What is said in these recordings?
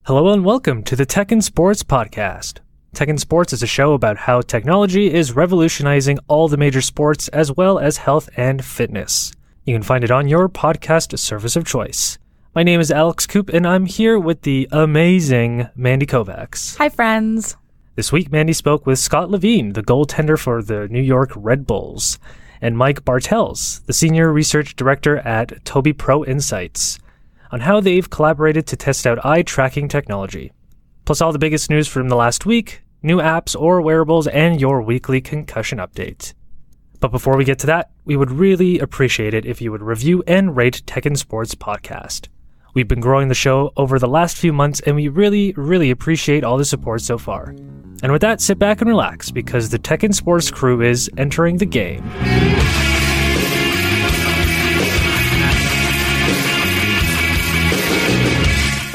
Hello and welcome to the Tech and Sports podcast. Tech and Sports is a show about how technology is revolutionizing all the major sports as well as health and fitness. You can find it on your podcast service of choice. My name is Alex Coop and I'm here with the amazing Mandy Kovacs. Hi, friends. This week, Mandy spoke with Scott Levine, the goaltender for the New York Red Bulls, and Mike Bartels, the senior research director at Tobii Pro Insights, on how they've collaborated to test out eye tracking technology. Plus all the biggest news from the last week, new apps or wearables, and your weekly concussion update. But before we get to that, we would really appreciate it if you would review and rate Tech and Sports podcast. We've been growing the show over the last few months, and we really appreciate all the support so far. And with that, sit back and relax, because the Tech and Sports crew is entering the game.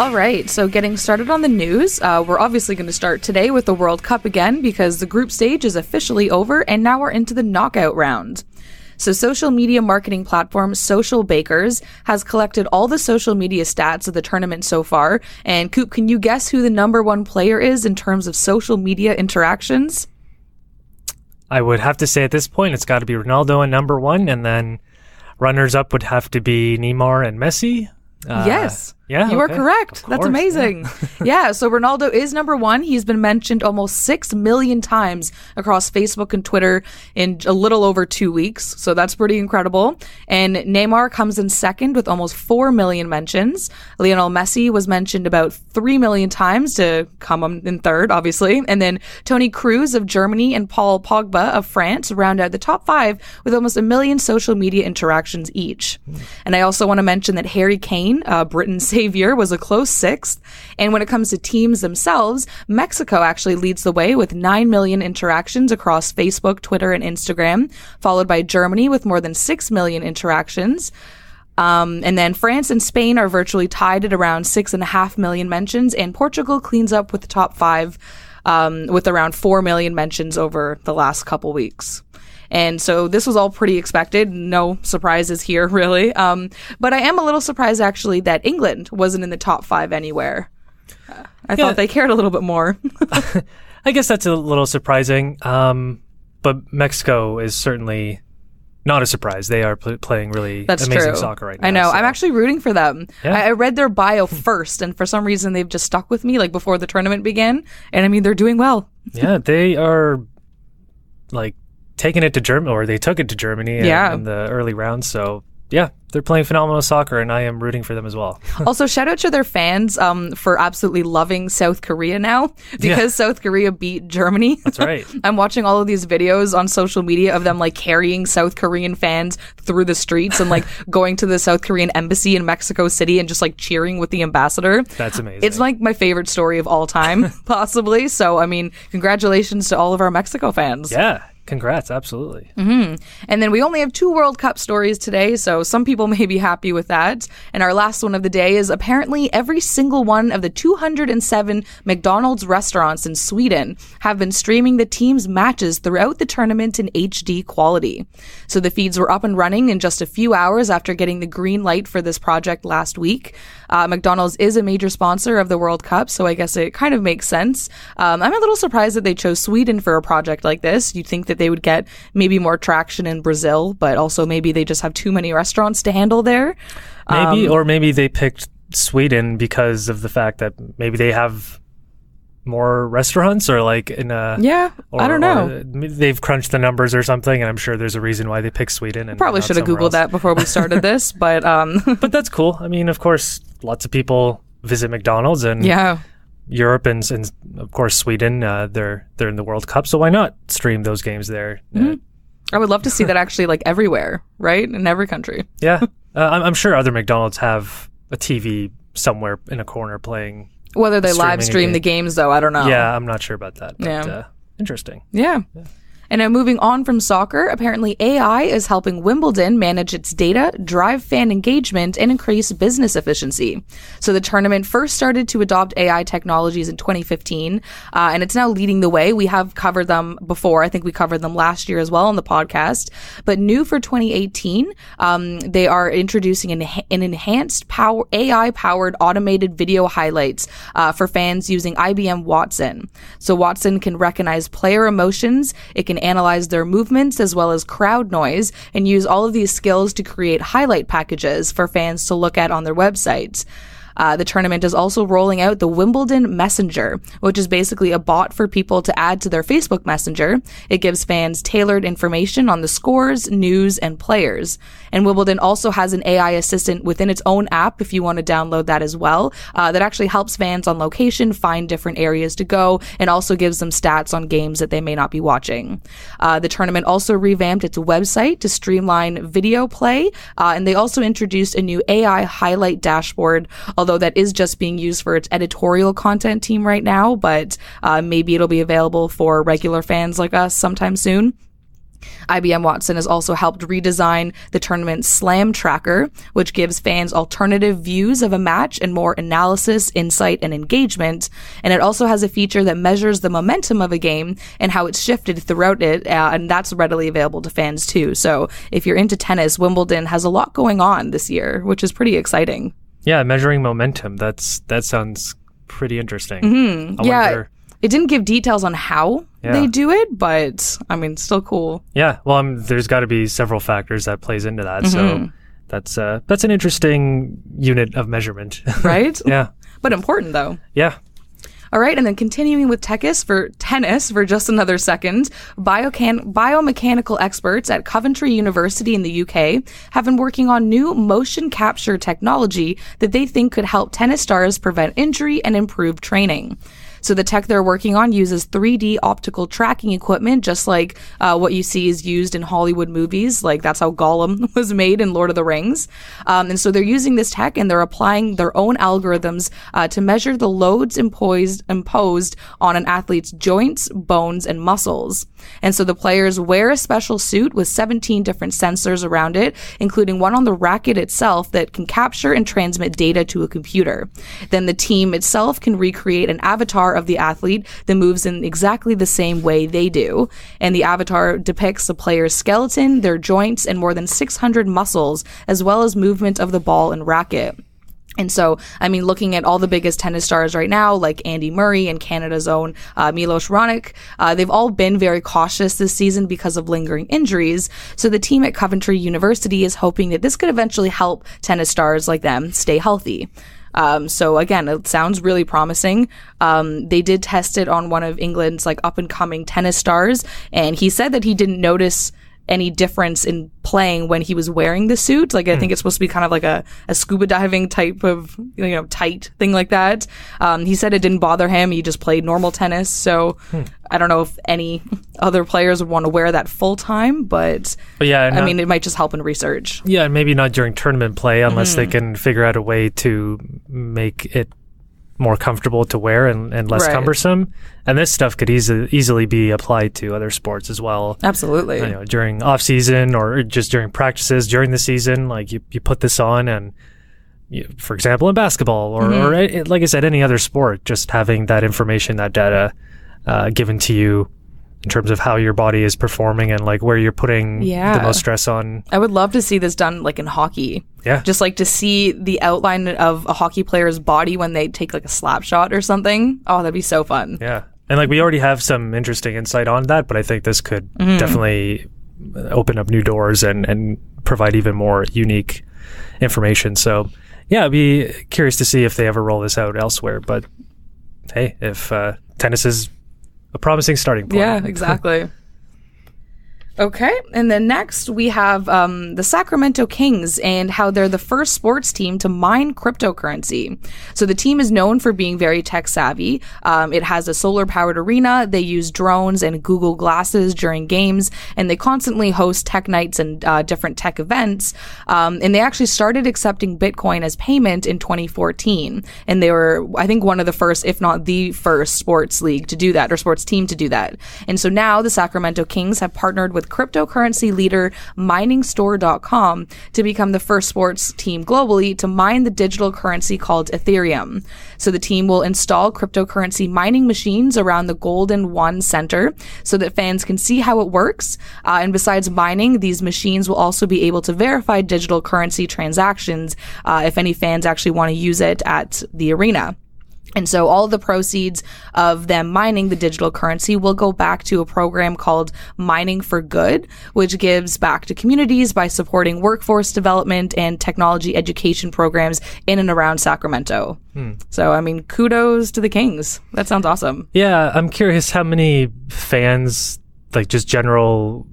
All right, so getting started on the news, we're obviously going to start today with the World Cup again because the group stage is officially over and now we're into the knockout round. So social media marketing platform Social Bakers has collected all the social media stats of the tournament so far. And Coop, can you guess who the number one player is in terms of social media interactions? I would have to say at this point it's got to be Ronaldo at number one, and then runners-up would have to be Neymar and Messi. Yes. Yeah, you are correct. That's amazing. Yeah, so Ronaldo is number one. He's been mentioned almost 6 million times across Facebook and Twitter in a little over 2 weeks. So that's pretty incredible. And Neymar comes in second with almost 4 million mentions. Lionel Messi was mentioned about 3 million times to come in third, obviously. And then Toni Kroos of Germany and Paul Pogba of France round out the top 5 with almost 1 million social media interactions each. And I also want to mention that Harry Kane, Britain's savior, was a close 6th. And when it comes to teams themselves, Mexico actually leads the way with 9 million interactions across Facebook, Twitter, and Instagram, followed by Germany with more than 6 million interactions. And then France and Spain are virtually tied at around 6.5 million mentions, and Portugal cleans up with the top 5 with around 4 million mentions over the last couple weeks. And so this was all pretty expected. No surprises here, really. But I am a little surprised, actually, that England wasn't in the top 5 anywhere. I thought they cared a little bit more. I guess that's a little surprising. But Mexico is certainly not a surprise. They are playing really amazing soccer right now. I know. So. I'm actually rooting for them. Yeah. I read their bio first, and for some reason they've just stuck with me, like before the tournament began. And I mean, they're doing well. Yeah, they are like taking it to Germany, or they took it to Germany in the early rounds. So yeah, they're playing phenomenal soccer, and I am rooting for them as well. Also, shout out to their fans for absolutely loving South Korea now, because South Korea beat Germany. That's right. I'm watching all of these videos on social media of them like carrying South Korean fans through the streets and like going to the South Korean embassy in Mexico City and just like cheering with the ambassador. That's amazing. It's like my favorite story of all time, possibly. So, I mean, congratulations to all of our Mexico fans. Yeah. Congrats, absolutely. Mm-hmm. And then we only have 2 World Cup stories today, so some people may be happy with that. And our last one of the day is apparently every single one of the 207 McDonald's restaurants in Sweden have been streaming the team's matches throughout the tournament in HD quality. So the feeds were up and running in just a few hours after getting the green light for this project last week. McDonald's is a major sponsor of the World Cup, so I guess it kind of makes sense. I'm a little surprised that they chose Sweden for a project like this. You'd think that they would get maybe more traction in Brazil, but also maybe they just have too many restaurants to handle there. Or maybe they picked Sweden because of the fact that maybe they have more restaurants, or like in a I don't know. They've crunched the numbers or something, and I'm sure there's a reason why they picked Sweden. And probably should have Googled that before we started this, but but that's cool. I mean, of course, lots of people visit McDonald's, and Europe and of course Sweden, they're in the World Cup, so why not stream those games there? Mm-hmm. I would love to see that actually, like everywhere, right? In every country. Yeah, I'm sure other McDonald's have a TV somewhere in a corner playing. Whether they live stream the games, though, I don't know. Yeah, I'm not sure about that. But, interesting. Yeah. And now moving on from soccer, apparently AI is helping Wimbledon manage its data, drive fan engagement, and increase business efficiency. So the tournament first started to adopt AI technologies in 2015, and it's now leading the way. We have covered them before. I think we covered them last year as well on the podcast. But new for 2018, they are introducing an enhanced AI-powered automated video highlights for fans using IBM Watson. So Watson can recognize player emotions. It can analyze their movements as well as crowd noise and use all of these skills to create highlight packages for fans to look at on their websites. The tournament is also rolling out the Wimbledon Messenger, which is basically a bot for people to add to their Facebook Messenger. It gives fans tailored information on the scores, news, and players. And Wimbledon also has an AI assistant within its own app, if you want to download that as well, that actually helps fans on location find different areas to go and also gives them stats on games that they may not be watching. The tournament also revamped its website to streamline video play, and they also introduced a new AI highlight dashboard, although that is just being used for its editorial content team right now, but maybe it'll be available for regular fans like us sometime soon. IBM Watson has also helped redesign the tournament's Slam Tracker, which gives fans alternative views of a match and more analysis, insight, and engagement. And it also has a feature that measures the momentum of a game and how it's shifted throughout it, and that's readily available to fans too. So if you're into tennis, Wimbledon has a lot going on this year, which is pretty exciting. Yeah, measuring momentum. That sounds pretty interesting. Mm-hmm. Wonder... It didn't give details on how they do it, but I mean, still cool. Yeah, well, there's got to be several factors that plays into that. Mm-hmm. So that's an interesting unit of measurement, right? Yeah, but important though. Yeah. All right, and then continuing with tennis for just another second, biomechanical experts at Coventry University in the UK have been working on new motion capture technology that they think could help tennis stars prevent injury and improve training. So the tech they're working on uses 3D optical tracking equipment, just like what you see is used in Hollywood movies. Like that's how Gollum was made in Lord of the Rings. And so they're using this tech and they're applying their own algorithms to measure the loads imposed on an athlete's joints, bones, and muscles. And so the players wear a special suit with 17 different sensors around it, including one on the racket itself that can capture and transmit data to a computer. Then the team itself can recreate an avatar of the athlete that moves in exactly the same way they do. And the avatar depicts the player's skeleton, their joints, and more than 600 muscles, as well as movement of the ball and racket. And so, I mean, looking at all the biggest tennis stars right now, like Andy Murray and Canada's own Milos Raonic, they've all been very cautious this season because of lingering injuries. So the team at Coventry University is hoping that this could eventually help tennis stars like them stay healthy. So again, it sounds really promising. They did test it on one of England's like up and coming tennis stars, and he said that he didn't notice any difference in playing when he was wearing the suit. Like, I think it's supposed to be kind of like a scuba diving type of, tight thing like that. He said it didn't bother him. He just played normal tennis. So I don't know if any other players would want to wear that full time, but yeah, I mean, it might just help in research. Yeah, and maybe not during tournament play unless they can figure out a way to make it more comfortable to wear and less cumbersome. And this stuff could easily be applied to other sports as well. Absolutely. During off season or just during practices during the season, like you put this on and for example, in basketball or like I said, any other sport, just having that information, that data given to you in terms of how your body is performing and like where you're putting the most stress on. I would love to see this done like in hockey. Yeah. Just like to see the outline of a hockey player's body when they take like a slap shot or something. Oh, that'd be so fun. Yeah. And like we already have some interesting insight on that, but I think this could definitely open up new doors and provide even more unique information. So yeah, I'd be curious to see if they ever roll this out elsewhere. But hey, if tennis is a promising starting point. Yeah, exactly. Okay, and then next we have the Sacramento Kings and how they're the first sports team to mine cryptocurrency. So the team is known for being very tech savvy. It has a solar-powered arena. They use drones and Google Glasses during games, and they constantly host tech nights and different tech events. And they actually started accepting Bitcoin as payment in 2014, and they were, I think, one of the first, if not the first, sports league to do that, or sports team to do that. And so now the Sacramento Kings have partnered with cryptocurrency leader miningstore.com to become the first sports team globally to mine the digital currency called Ethereum. So the team will install cryptocurrency mining machines around the Golden One Center so that fans can see how it works. And besides mining, these machines will also be able to verify digital currency transactions if any fans actually want to use it at the arena. And so all of the proceeds of them mining the digital currency will go back to a program called Mining for Good, which gives back to communities by supporting workforce development and technology education programs in and around Sacramento. So, I mean, kudos to the Kings. That sounds awesome. Yeah, I'm curious how many fans, like just general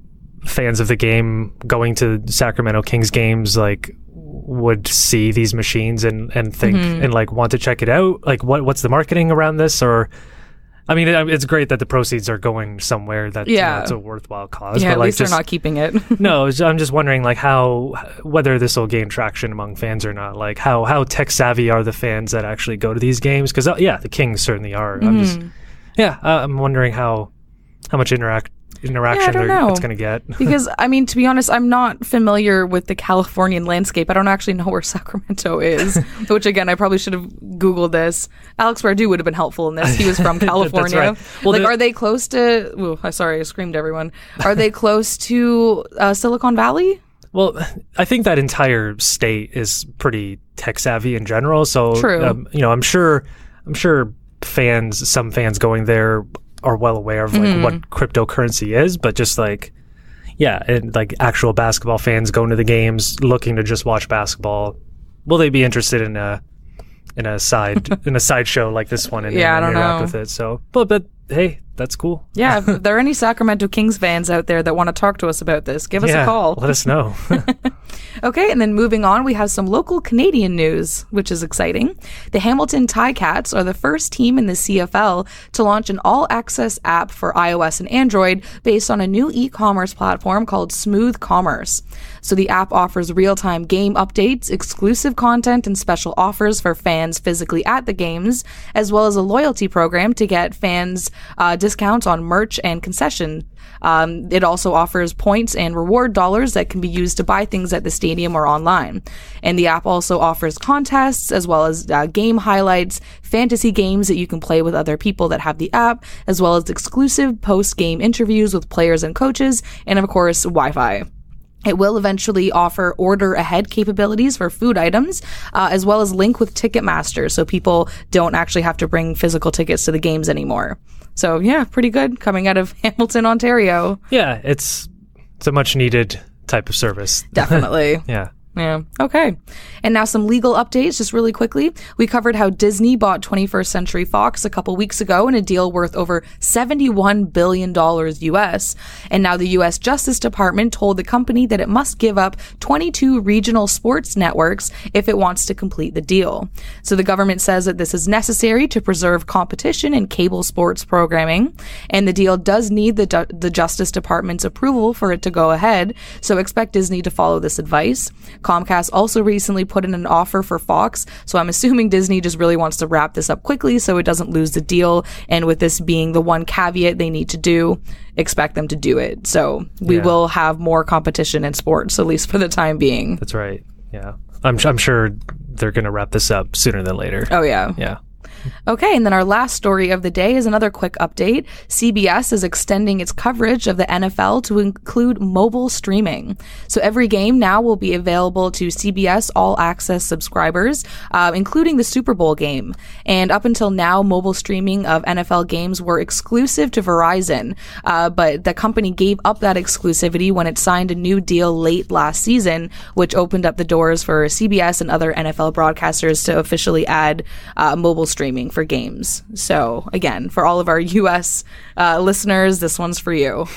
fans of the game going to Sacramento Kings games, like would see these machines and think and like want to check it out. Like what's the marketing around this? Or I mean, it's great that the proceeds are going somewhere that it's a worthwhile cause. Yeah, but at like least they're not keeping it. No, I'm just wondering like whether this will gain traction among fans or not. Like how tech savvy are the fans that actually go to these games? Because the Kings certainly are. I'm wondering how much interaction it's going to get. Because, I mean, to be honest, I'm not familiar with the Californian landscape. I don't actually know where Sacramento is, which, again, I probably should have Googled this. Alex Perdue would have been helpful in this. He was from California. That's right. Well, are they close to... Ooh, sorry, I screamed everyone. Are they close to Silicon Valley? Well, I think that entire state is pretty tech savvy in general. So, true. I'm sure some fans going there are well aware of like what cryptocurrency is, but just like, and like actual basketball fans going to the games looking to just watch basketball, will they be interested in a sideshow like this one and I don't interact know with it? So, but hey, that's cool. Yeah, if there are any Sacramento Kings fans out there that want to talk to us about this, give us a call. Let us know. Okay, and then moving on, we have some local Canadian news, which is exciting. The Hamilton Ticats are the first team in the CFL to launch an all-access app for iOS and Android based on a new e-commerce platform called Smooth Commerce. So the app offers real-time game updates, exclusive content, and special offers for fans physically at the games, as well as a loyalty program to get fans discounts on merch and concession. It also offers points and reward dollars that can be used to buy things at the stadium or online. And the app also offers contests as well as game highlights, fantasy games that you can play with other people that have the app, as well as exclusive post-game interviews with players and coaches, and of course, Wi-Fi. It will eventually offer order ahead capabilities for food items, as well as link with Ticketmaster, so people don't actually have to bring physical tickets to the games anymore. So yeah, pretty good coming out of Hamilton, Ontario. Yeah, it's a much needed type of service. Definitely. Yeah. Yeah. Okay. And now some legal updates, just really quickly. We covered how Disney bought 21st Century Fox a couple weeks ago in a deal worth over $71 billion US. And now the US Justice Department told the company that it must give up 22 regional sports networks if it wants to complete the deal. So the government says that this is necessary to preserve competition in cable sports programming. And the deal does need the Justice Department's approval for it to go ahead. So expect Disney to follow this advice. Comcast also recently put in an offer for Fox, so I'm assuming Disney just really wants to wrap this up quickly so it doesn't lose the deal, and with this being the one caveat they need to do, expect them to do it. So we will have more competition in sports, at least for the time being. That's right. Yeah. I'm sure they're going to wrap this up sooner than later. Oh, yeah. Yeah. Okay, and then our last story of the day is another quick update. CBS is extending its coverage of the NFL to include mobile streaming. So every game now will be available to CBS All Access subscribers, including the Super Bowl game. And up until now, mobile streaming of NFL games were exclusive to Verizon, but the company gave up that exclusivity when it signed a new deal late last season, which opened up the doors for CBS and other NFL broadcasters to officially add mobile streaming for games. So again, for all of our US listeners, this one's for you.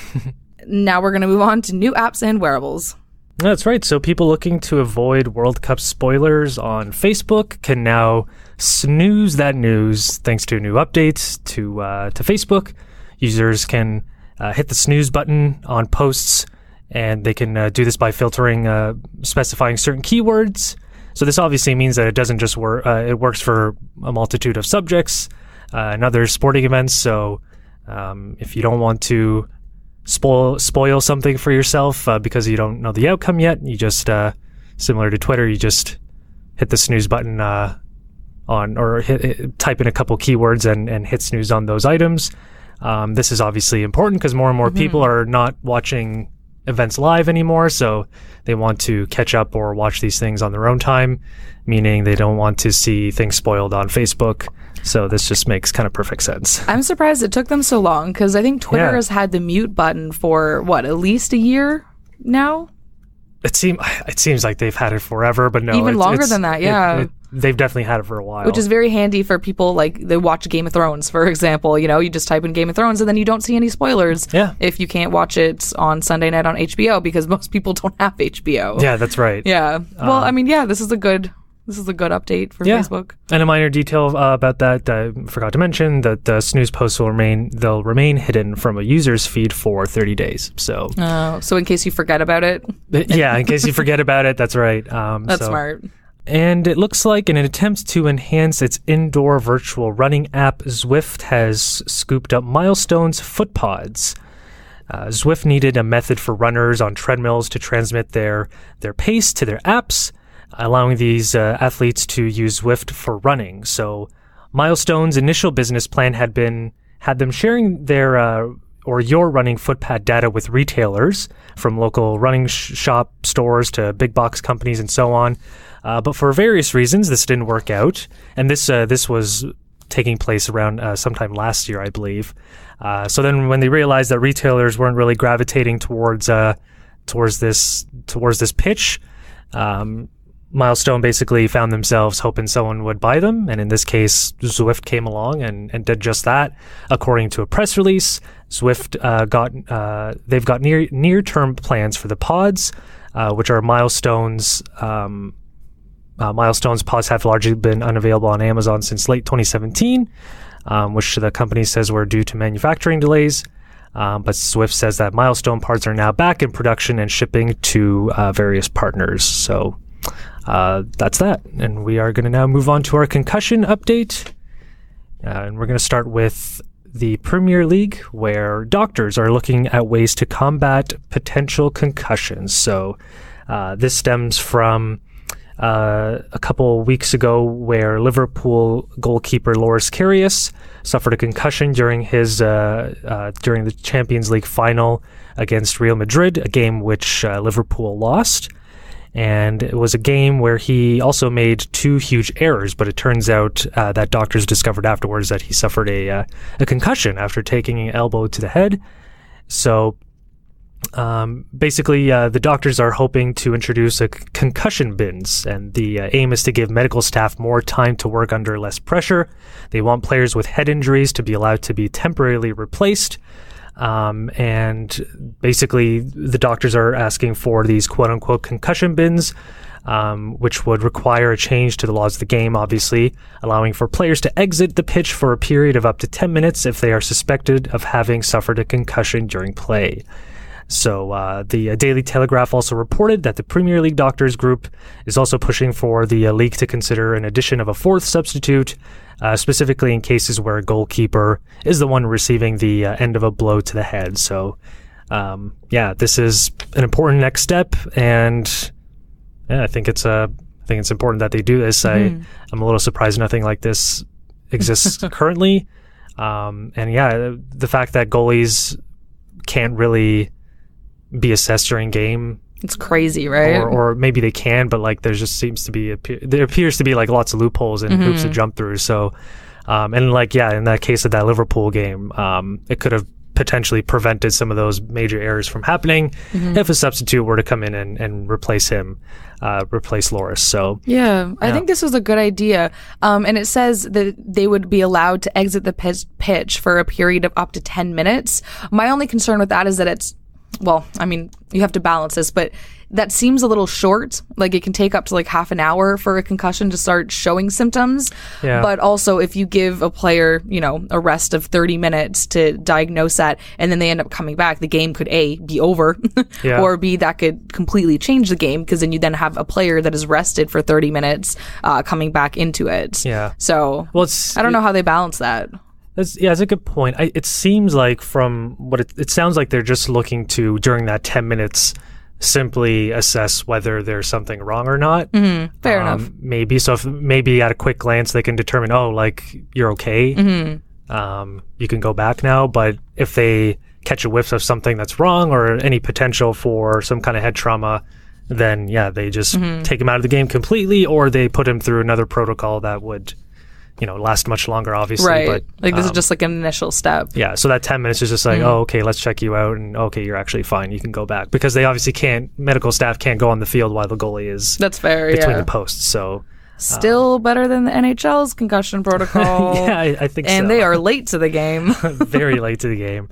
now we're going to move on to new apps and wearables. That's right. So people looking to avoid World Cup spoilers on Facebook can now snooze that news thanks to a new update to Facebook. Users can hit the snooze button on posts, and they can do this by filtering, specifying certain keywords. So this obviously means that it doesn't just work. It works for a multitude of subjects and other sporting events. So if you don't want to spoil something for yourself because you don't know the outcome yet, you just similar to Twitter, you just hit the snooze button type in a couple keywords and hit snooze on those items. This is obviously important because more and more people are not watching events live anymore, so they want to catch up or watch these things on their own time, meaning they don't want to see things spoiled on Facebook. So this just makes kind of perfect sense. I'm surprised it took them so long, because I think Twitter has had the mute button for, at least a year now? It seems like they've had it forever, but no. Even longer than that, yeah. They've definitely had it for a while. Which is very handy for people, like, they watch Game of Thrones, for example. You just type in Game of Thrones, and then you don't see any spoilers if you can't watch it on Sunday night on HBO, because most people don't have HBO. Yeah, that's right. Yeah. Well, this is a good update for Facebook. And a minor detail about that, I forgot to mention that the snooze posts will remain hidden from a user's feed for 30 days. So in case you forget about it. Yeah, in case you forget about it, that's right. That's smart. And it looks like in an attempt to enhance its indoor virtual running app, Zwift has scooped up Milestones foot pods. Zwift needed a method for runners on treadmills to transmit their pace to their apps, allowing these athletes to use Zwift for running. So Milestone's initial business plan had them sharing their your running footpad data with retailers, from local running shop stores to big box companies and so on. But for various reasons, this didn't work out. And this was taking place around sometime last year, I believe. So then when they realized that retailers weren't really gravitating towards this pitch, Milestone basically found themselves hoping someone would buy them, and in this case, Zwift came along and did just that. According to a press release, Zwift they've got near-term plans for the pods, which are Milestones. Milestones pods have largely been unavailable on Amazon since late 2017, which the company says were due to manufacturing delays. But Zwift says that Milestone pods are now back in production and shipping to various partners. So that's that. And we are going to now move on to our concussion update. And we're going to start with the Premier League, where doctors are looking at ways to combat potential concussions. So this stems from a couple weeks ago, where Liverpool goalkeeper Loris Karius suffered a concussion during the Champions League final against Real Madrid, a game which Liverpool lost. And it was a game where he also made two huge errors, but it turns out that doctors discovered afterwards that he suffered a concussion after taking an elbow to the head. So basically, the doctors are hoping to introduce a concussion bins, and the aim is to give medical staff more time to work under less pressure. They want players with head injuries to be allowed to be temporarily replaced. And basically, the doctors are asking for these quote-unquote concussion bins, which would require a change to the laws of the game, obviously, allowing for players to exit the pitch for a period of up to 10 minutes if they are suspected of having suffered a concussion during play. So the Daily Telegraph also reported that the Premier League Doctors Group is also pushing for the league to consider an addition of a fourth substitute, specifically in cases where a goalkeeper is the one receiving the end of a blow to the head. So, this is an important next step, and I think it's important that they do this. I'm a little surprised nothing like this exists currently, the fact that goalies can't really be assessed during game. It's crazy, right? Or maybe they can, but like there appears to be like lots of loopholes and hoops to jump through. So, in that case of that Liverpool game, it could have potentially prevented some of those major errors from happening if a substitute were to come in and replace Loris. So I think this was a good idea. And it says that they would be allowed to exit the pitch for a period of up to 10 minutes. My only concern with that is that well, I mean, you have to balance this, but that seems a little short. Like, it can take up to like half an hour for a concussion to start showing symptoms. Yeah. But also, if you give a player, a rest of 30 minutes to diagnose that, and then they end up coming back, the game could A, be over, or B, that could completely change the game, because then you then have a player that is rested for 30 minutes coming back into it. Yeah. So, I don't know how they balance that. It's a good point. It seems like from what it sounds like they're just looking to, during that 10 minutes, simply assess whether there's something wrong or not. Fair enough. Maybe. So if maybe at a quick glance they can determine, you're okay. You can go back now. But if they catch a whiff of something that's wrong or any potential for some kind of head trauma, then they just take him out of the game completely, or they put him through another protocol that would last much longer, obviously. Right. But this is just like an initial step. Yeah. So that 10 minutes is just like, okay, let's check you out. And okay, you're actually fine. You can go back, because they obviously medical staff can't go on the field while the goaley is That's fair, between the posts. So still better than the NHL's concussion protocol. Yeah, I think so. And they are late to the game. Very late to the game.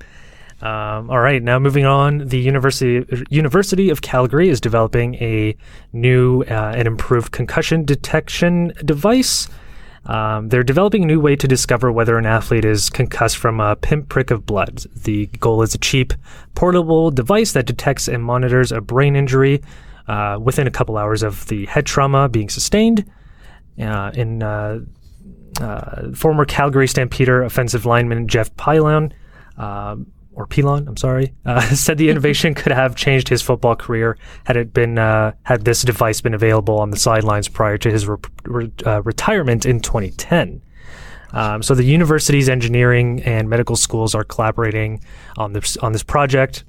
All right, now moving on, the University of Calgary is developing a new and improved concussion detection device. They're developing a new way to discover whether an athlete is concussed from a pinprick of blood. The goal is a cheap, portable device that detects and monitors a brain injury within a couple hours of the head trauma being sustained. Former Calgary Stampeder offensive lineman Jeff Pilon said the innovation could have changed his football career had this device been available on the sidelines prior to his retirement in 2010. So the university's engineering and medical schools are collaborating on this project,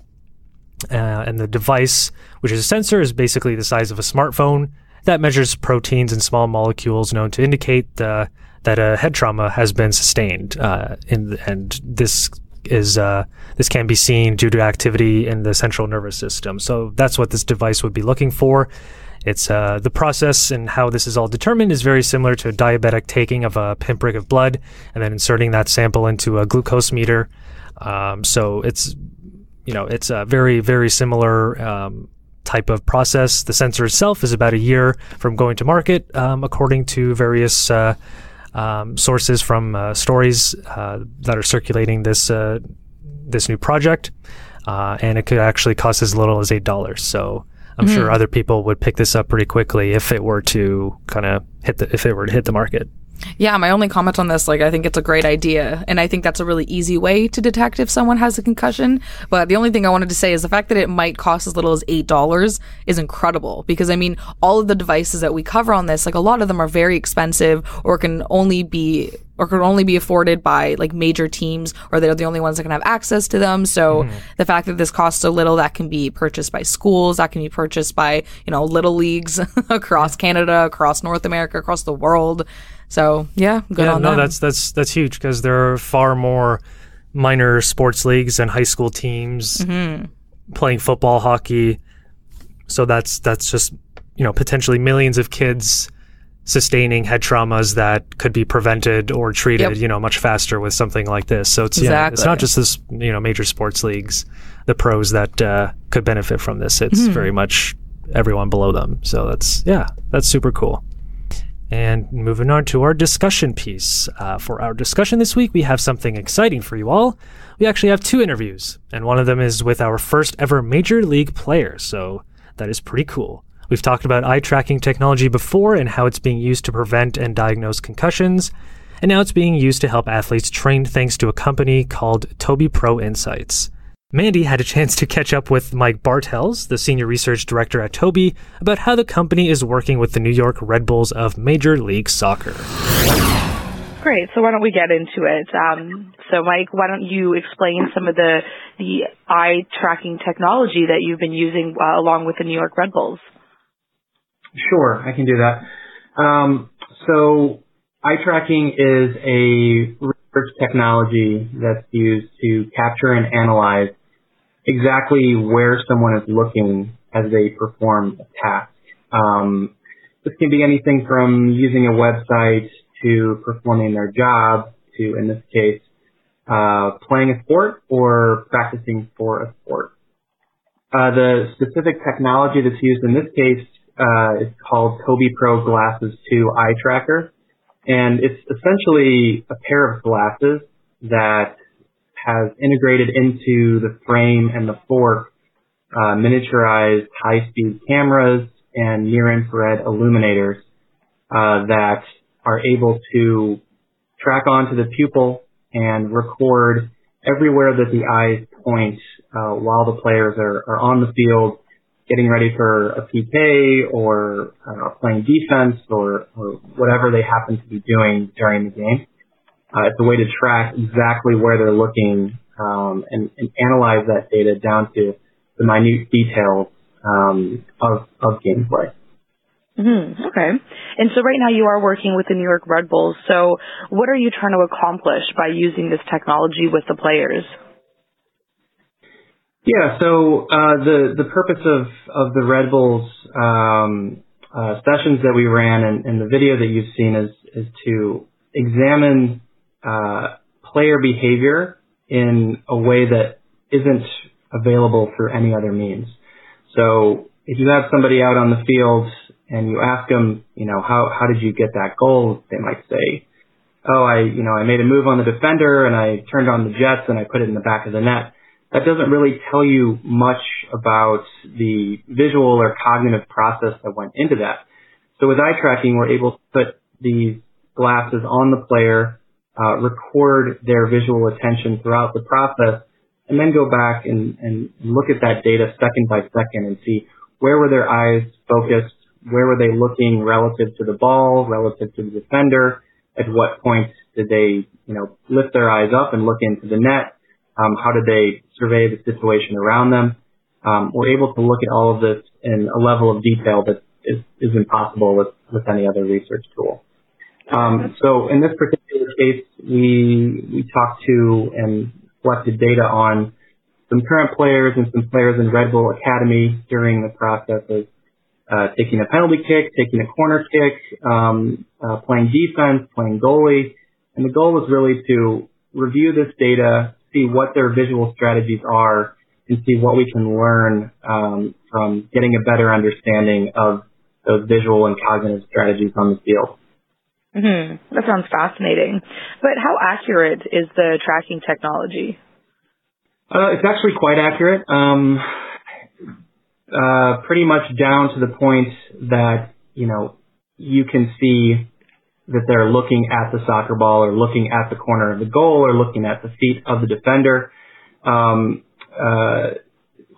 and the device, which is a sensor, is basically the size of a smartphone that measures proteins and small molecules known to indicate that a head trauma has been sustained, and this can be seen due to activity in the central nervous system. So that's what this device would be looking for. It's the process and how this is all determined is very similar to a diabetic taking of a pinprick of blood and then inserting that sample into a glucose meter. So it's a very, very similar type of process. The sensor itself is about a year from going to market, according to various sources from stories that are circulating this new project, and it could actually cost as little as $8. So I'm sure other people would pick this up pretty quickly if it were to hit the market. Yeah, my only comment on this, I think it's a great idea, and I think that's a really easy way to detect if someone has a concussion. But the only thing I wanted to say is the fact that it might cost as little as $8 is incredible, because all of the devices that we cover on this, a lot of them are very expensive, or can only be afforded by major teams, or they're the only ones that can have access to them. So the fact that this costs so little, that can be purchased by schools, that can be purchased by little leagues across Canada, across North America, across the world. So good on them. That's huge, because there are far more minor sports leagues and high school teams playing football, hockey. So that's just potentially millions of kids sustaining head traumas that could be prevented or treated much faster with something like this. So it's it's not just this major sports leagues, the pros that could benefit from this. It's very much everyone below them. So that's super cool. And moving on to our discussion piece. For our discussion this week, we have something exciting for you all. We actually have 2 interviews, and one of them is with our first ever Major League player, so that is pretty cool. We've talked about eye tracking technology before and how it's being used to prevent and diagnose concussions, and now it's being used to help athletes train thanks to a company called Tobii Pro Insights. Mandy had a chance to catch up with Mike Bartels, the senior research director at Tobii, about how the company is working with the New York Red Bulls of Major League Soccer. Great. So why don't we get into it? So Mike, why don't you explain some of the eye tracking technology that you've been using along with the New York Red Bulls? Sure, I can do that. So eye tracking is a research technology that's used to capture and analyze exactly where someone is looking as they perform a task. This can be anything from using a website to performing their job to, in this case, playing a sport or practicing for a sport. The specific technology that's used in this case is called Tobii Pro Glasses 2 Eye Tracker. And it's essentially a pair of glasses that has integrated into the frame and the fork miniaturized high-speed cameras and near-infrared illuminators that are able to track onto the pupil and record everywhere that the eyes point while the players are on the field getting ready for a PK or playing defense or whatever they happen to be doing during the game. It's a way to track exactly where they're looking and analyze that data down to the minute details of gameplay. Okay. And so right now you are working with the New York Red Bulls. So what are you trying to accomplish by using this technology with the players? Yeah, so the purpose of the Red Bulls sessions that we ran and the video that you've seen is to examine player behavior in a way that isn't available through any other means. So if you have somebody out on the field and you ask them, how did you get that goal? They might say, I made a move on the defender and I turned on the jets and I put it in the back of the net. That doesn't really tell you much about the visual or cognitive process that went into that. So with eye tracking, we're able to put these glasses on the player, record their visual attention throughout the process, and then go back and look at that data second by second and see where were their eyes focused, where were they looking relative to the ball, relative to the defender, at what point did they, lift their eyes up and look into the net, how did they survey the situation around them. We're able to look at all of this in a level of detail that is impossible with any other research tool. So in this particular case, we talked to and collected data on some current players and some players in Red Bull Academy during the process of taking a penalty kick, taking a corner kick, playing defense, playing goalie. And the goal was really to review this data, see what their visual strategies are, and see what we can learn from getting a better understanding of those visual and cognitive strategies on the field. That sounds fascinating. But how accurate is the tracking technology? It's actually quite accurate. Pretty much down to the point that, you can see that they're looking at the soccer ball or looking at the corner of the goal or looking at the feet of the defender.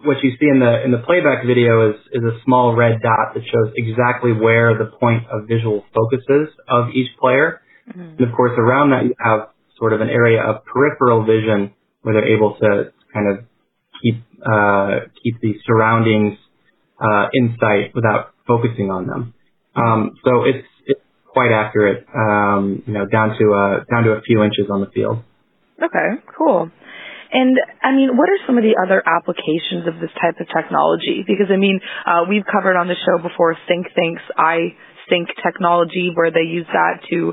What you see in the playback video is a small red dot that shows exactly where the point of visual focus is of each player. And of course, around that you have sort of an area of peripheral vision where they're able to kind of keep the surroundings in sight without focusing on them. So it's quite accurate, down to a few inches on the field. Okay, cool. And, what are some of the other applications of this type of technology? Because, we've covered on the show before ThinkThink's iSync technology, where they use that to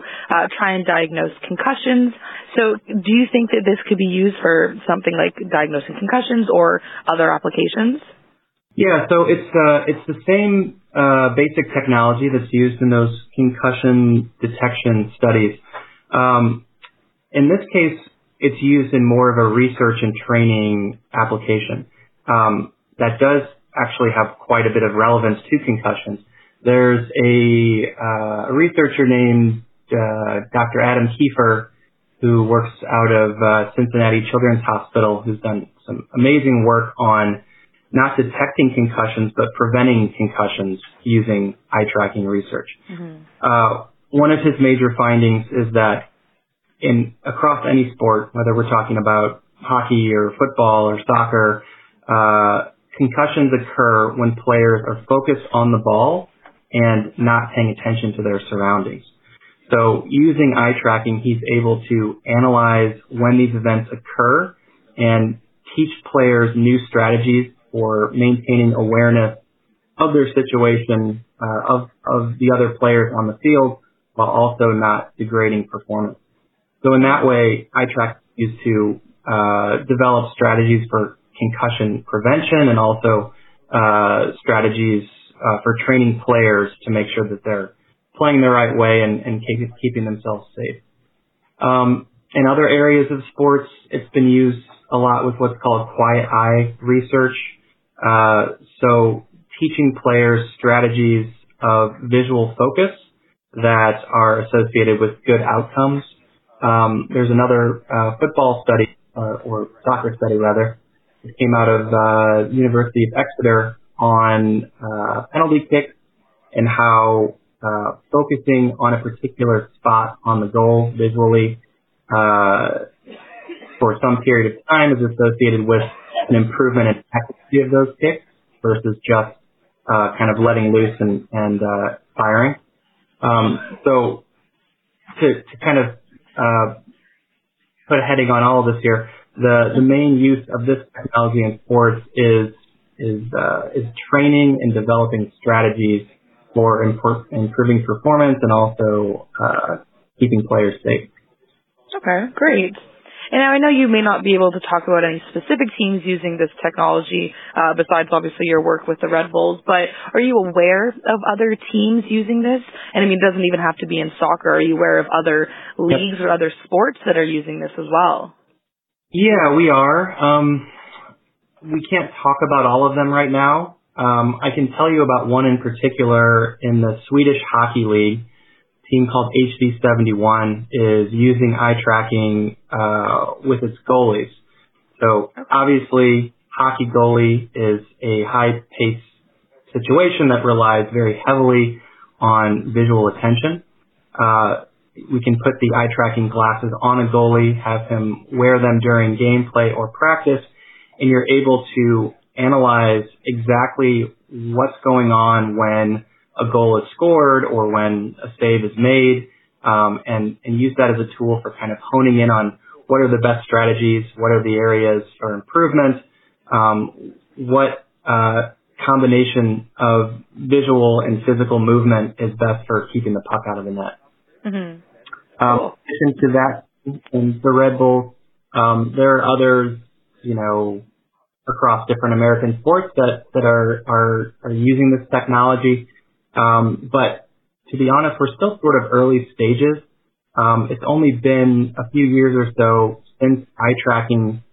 try and diagnose concussions. So do you think that this could be used for something like diagnosing concussions or other applications? Yeah, so it's the same basic technology that's used in those concussion detection studies. In this case, it's used in more of a research and training application. That does actually have quite a bit of relevance to concussions. There's a researcher named Dr. Adam Kiefer who works out of Cincinnati Children's Hospital, who's done some amazing work on not detecting concussions, but preventing concussions using eye tracking research. One of his major findings is that across any sport, whether we're talking about hockey or football or soccer, concussions occur when players are focused on the ball and not paying attention to their surroundings. So using eye tracking, he's able to analyze when these events occur and teach players new strategies for maintaining awareness of their situation, of the other players on the field, while also not degrading performance. So in that way, eye tracking is used to develop strategies for concussion prevention and also strategies for training players to make sure that they're playing the right way and keeping themselves safe. In other areas of sports, it's been used a lot with what's called quiet eye research. So teaching players strategies of visual focus that are associated with good outcomes. There's another football study, or soccer study rather, that came out of University of Exeter on penalty kicks and how focusing on a particular spot on the goal visually for some period of time is associated with an improvement in accuracy of those kicks versus just kind of letting loose and firing. So to kind of put a heading on all of this here, the main use of this technology in sports is training and developing strategies for improving performance and also keeping players safe. Okay, great. And now I know you may not be able to talk about any specific teams using this technology, besides obviously your work with the Red Bulls, but are you aware of other teams using this? And I mean, it doesn't even have to be in soccer. Are you aware of other leagues or other sports that are using this as well? Yeah, we are. We can't talk about all of them right now. I can tell you about one in particular in the Swedish Hockey League. Team called HV71 is using eye tracking with its goalies. So obviously, hockey goalie is a high-paced situation that relies very heavily on visual attention. We can put the eye tracking glasses on a goalie, have him wear them during gameplay or practice, and you're able to analyze exactly what's going on when a goal is scored or when a save is made, and use that as a tool for kind of honing in on what are the best strategies, what are the areas for improvement, what combination of visual and physical movement is best for keeping the puck out of the net. Mm-hmm. In addition to that, in the Red Bulls, there are others, across different American sports that are using this technology. But to be honest, we're still sort of early stages. It's only been a few years or so since eye tracking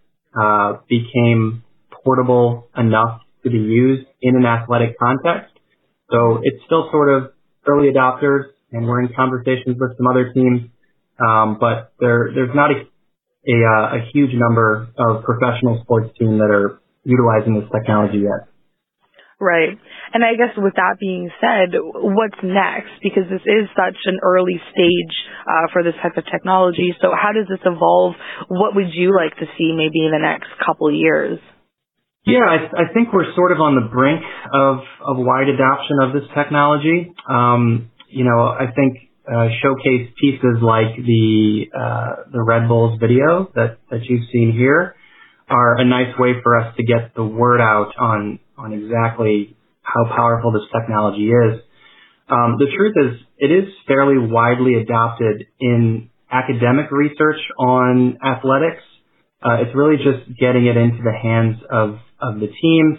became portable enough to be used in an athletic context. So it's still sort of early adopters, and we're in conversations with some other teams. But there's not a huge number of professional sports teams that are utilizing this technology yet. Right. And I guess with that being said, what's next? Because this is such an early stage for this type of technology. So how does this evolve? What would you like to see maybe in the next couple of years? Yeah, I think we're sort of on the brink of wide adoption of this technology. I think showcase pieces like the Red Bulls video that you've seen here are a nice way for us to get the word out on exactly how powerful this technology is. The truth is, it is fairly widely adopted in academic research on athletics. It's really just getting it into the hands of the teams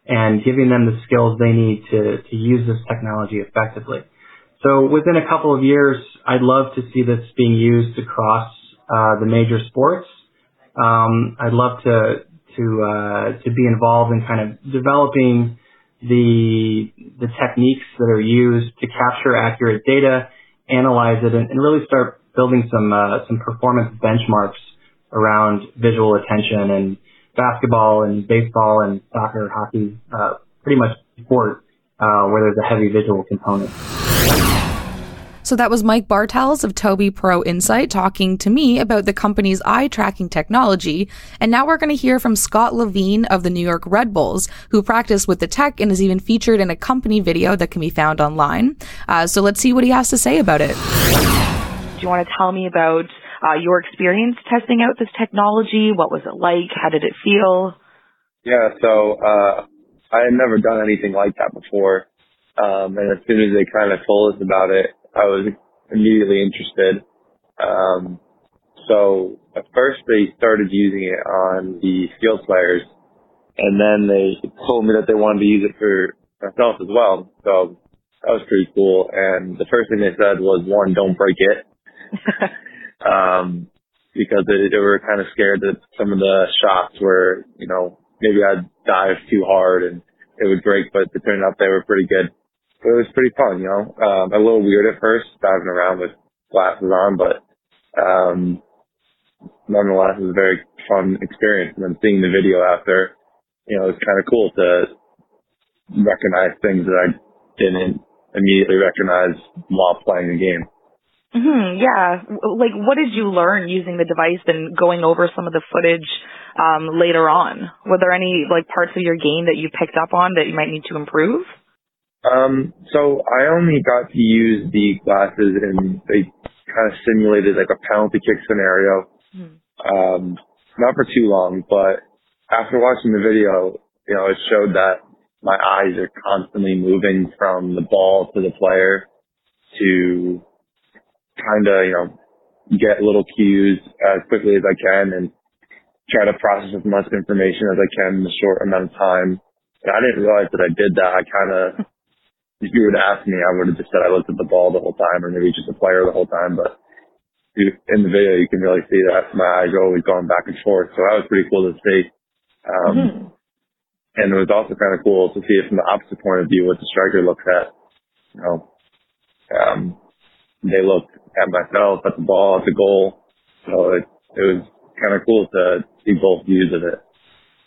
and giving them the skills they need to use this technology effectively. So within a couple of years, I'd love to see this being used across the major sports. I'd love to be involved in kind of developing the techniques that are used to capture accurate data, analyze it, and really start building some performance benchmarks around visual attention and basketball and baseball and soccer, hockey, pretty much sport where there's a heavy visual component. So that was Mike Bartels of Toby Pro Insight talking to me about the company's eye tracking technology. And now we're going to hear from Scott Levine of the New York Red Bulls, who practiced with the tech and is even featured in a company video that can be found online. So let's see what he has to say about it. Do you want to tell me about your experience testing out this technology? What was it like? How did it feel? Yeah, so I had never done anything like that before. And as soon as they kind of told us about it, I was immediately interested. So at first they started using it on the field players, And then they told me that they wanted to use it for myself as well. So that was pretty cool. And the first thing they said was, one, don't break it. Because they were kind of scared that some of the shots were, you know, maybe I'd dive too hard and it would break, but it turned out they were pretty good. But it was pretty fun, you know. A little weird at first, diving around with glasses on, but nonetheless, it was a very fun experience. And then seeing the video after, you know, it was kind of cool to recognize things that I didn't immediately recognize while playing the game. Yeah. Like, what did you learn using the device and going over some of the footage later on? Were there any, like, parts of your game that you picked up on that you might need to improve? So I only got to use the glasses and they kind of simulated like a penalty kick scenario. Not for too long, but after watching the video, you know, it showed that my eyes are constantly moving from the ball to the player to kind of, you know, get little cues as quickly as I can and try to process as much information as I can in a short amount of time. And I didn't realize that I did that. I kind of, if you would ask me, I would have just said I looked at the ball the whole time or maybe just the player the whole time. But in the video, you can really see that my eyes are always going back and forth. So that was pretty cool to see. And it was also kind of cool to see it from the opposite point of view, what the striker looks at. You know, they looked at myself, at the ball, at the goal. So it was kind of cool to see both views of it.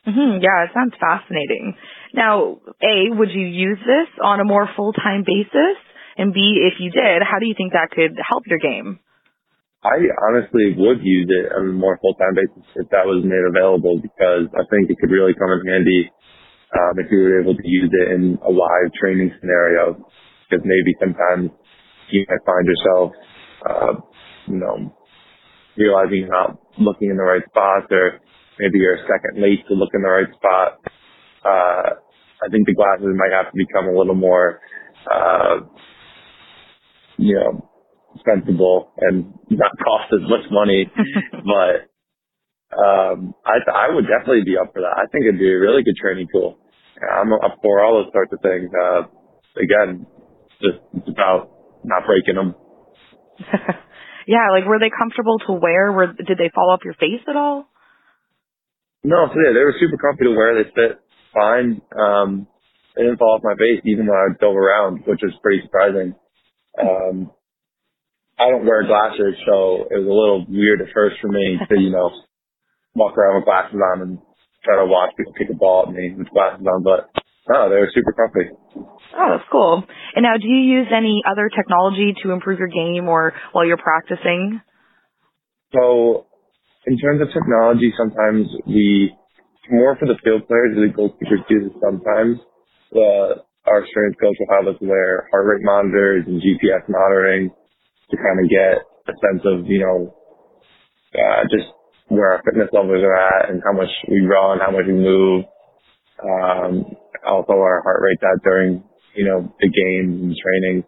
Yeah, it sounds fascinating. Now, A, would you use this on a more full-time basis? And B, if you did, how do you think that could help your game? I honestly would use it on a more full-time basis if that was made available, because I think it could really come in handy if you were able to use it in a live training scenario. Because maybe sometimes you might find yourself, you know, realizing you're not looking in the right spot, or maybe you're a second late to look in the right spot. I think the glasses might have to become a little more, you know, sensible and not cost as much money. But I would definitely be up for that. I think it'd be a really good training tool. I'm up for all those sorts of things. Again, just it's about not breaking them. Yeah, like, were they comfortable to wear? Did they fall off your face at all? No, so yeah, they were super comfy to wear. They fit fine. They didn't fall off my face even though I dove around, which was pretty surprising. I don't wear glasses, so it was a little weird at first for me to, you know, walk around with glasses on and try to watch people kick a ball at me with glasses on, but no, they were super comfy. Oh, that's cool. And now, do you use any other technology to improve your game or while you're practicing? So, in terms of technology, sometimes more for the field players, the goalkeepers do this sometimes. Our strength coach will have us wear heart rate monitors and GPS monitoring to kind of get a sense of, you know, just where our fitness levels are at and how much we run, how much we move. Also our heart rate at during, you know, the games and training.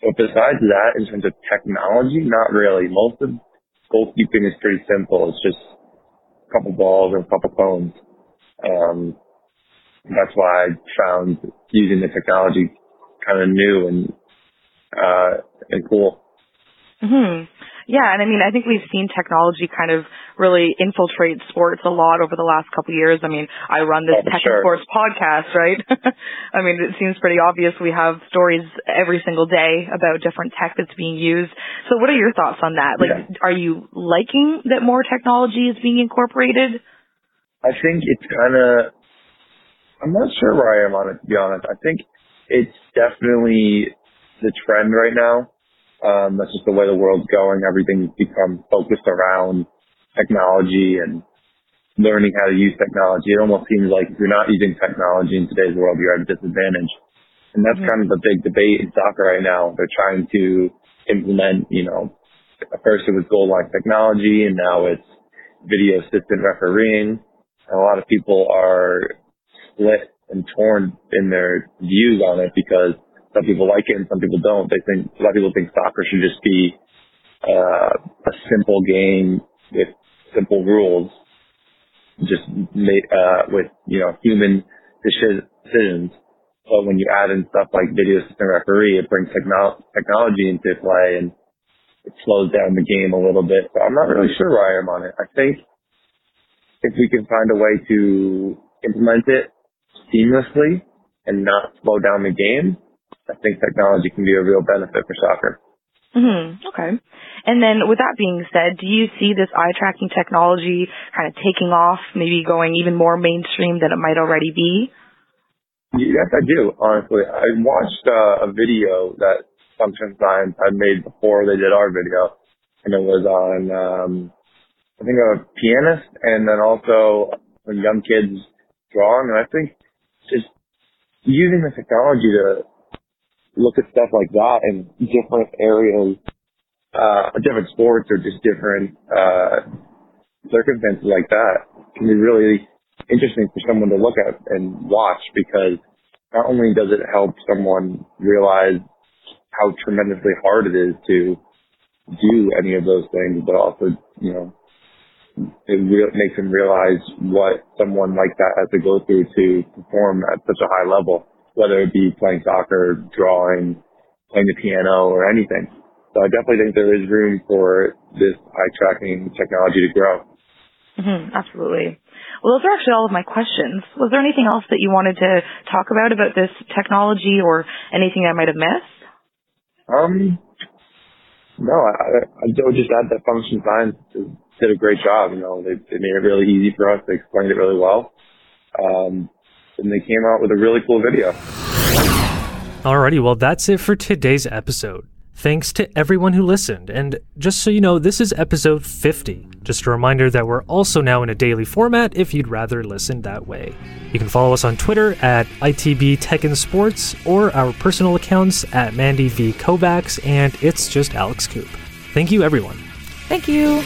But besides that, in terms of technology, not really. Most of goalkeeping is pretty simple. It's just a couple balls or a couple cones. That's why I found using the technology kind of new and cool. Yeah, and I mean, I think we've seen technology kind of really infiltrate sports a lot over the last couple of years. I mean, I run this Tech and Sports podcast, right? I mean, it seems pretty obvious. We have stories every single day about different tech that's being used. So what are your thoughts on that? Like, Are you liking that more technology is being incorporated? I think it's kind of, I'm not sure where I am on it, to be honest. I think it's definitely the trend right now. That's just the way the world's going. Everything's become focused around technology and learning how to use technology. It almost seems like if you're not using technology in today's world, you're at a disadvantage. And that's kind of the big debate in soccer right now. They're trying to implement, you know, at first it was goal line technology and now it's video assistant refereeing. And a lot of people are split and torn in their views on it because some people like it and some people don't. A lot of people think soccer should just be a simple game with simple rules. just made, with, human decisions. But when you add in stuff like video assistant referee, it brings technology into play and it slows down the game a little bit. So I'm not really sure where I am on it. I think if we can find a way to implement it seamlessly and not slow down the game, I think technology can be a real benefit for soccer. Okay. And then with that being said, do you see this eye tracking technology kind of taking off, maybe going even more mainstream than it might already be? Yes, I do, honestly. I watched a video that Function Science had made before they did our video, and it was on, I think, a pianist and then also young kids drawing. And I think just using the technology to look at stuff like that in different areas, different sports or just different circumstances like that can be really interesting for someone to look at and watch, because not only does it help someone realize how tremendously hard it is to do any of those things, but also, it makes them realize what someone like that has to go through to perform at such a high level, whether it be playing soccer, drawing, playing the piano, or anything. So I definitely think there is room for this eye tracking technology to grow. Absolutely. Well, those are actually all of my questions. Was there anything else that you wanted to talk about this technology, or anything I might have missed? No, I would just add that Function Science did a great job. They made it really easy for us. They explained it really well. And they came out with a really cool video. Alrighty, well, that's it for today's episode. Thanks to everyone who listened. And just so you know, this is episode 50. Just a reminder that we're also now in a daily format if you'd rather listen that way. You can follow us on Twitter at ITB Tech and Sports, or our personal accounts at Mandy V. Kovacs and It's Just Alex Coop. Thank you, everyone. Thank you.